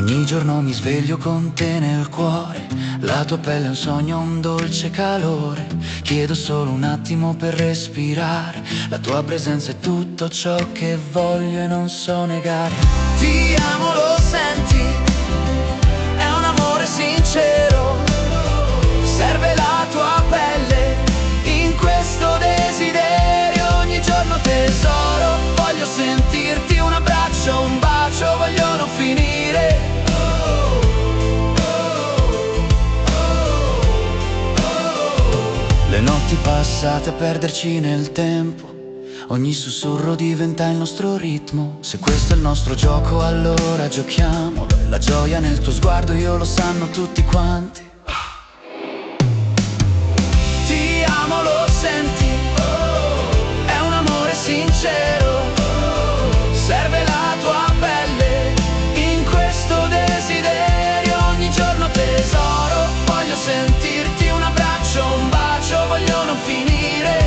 Ogni giorno mi sveglio con te nel cuore, la tua pelle è un sogno, un dolce calore. Chiedo solo un attimo per respirare, la tua presenza è tutto ciò che voglio e non so negare. Ti amo, lo senti? È un amore sincero, serve la tua pelle in questo desiderio. Ogni giorno tesoro, voglio sentirti, un abbraccio, un bacio, voglio non finire. Le notti passate a perderci nel tempo, ogni sussurro diventa il nostro ritmo. Se questo è il nostro gioco allora giochiamo, la gioia nel tuo sguardo io lo sanno tutti quanti. Ti amo, lo senti? È un amore sincero, serve la tua pelle in questo desiderio. Ogni giorno tesoro, voglio sentirti, un abbraccio, un bacio, voglio non finire.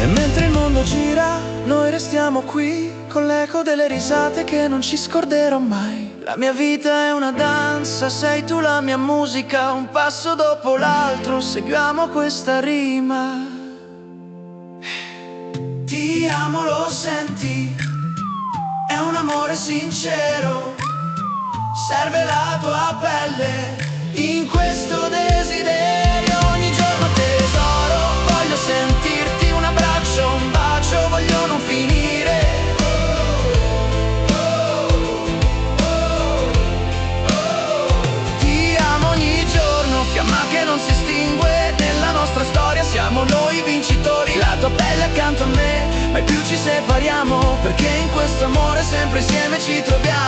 E mentre il mondo gira, noi restiamo qui con l'eco delle risate che non ci scorderò mai. La mia vita è una danza, sei tu la mia musica, un passo dopo l'altro seguiamo questa rima. Ti amo, lo senti? È un amore sincero, serve la tua pelle in questo desiderio. Ogni giorno tesoro, voglio sentirti, un abbraccio, un bacio, voglio non finire. Ti amo ogni giorno, fiamma che non si estingue, nella nostra storia siamo noi vincitori. La tua pelle accanto a me, mai più ci separiamo, perché in questo amore sempre insieme ci troviamo.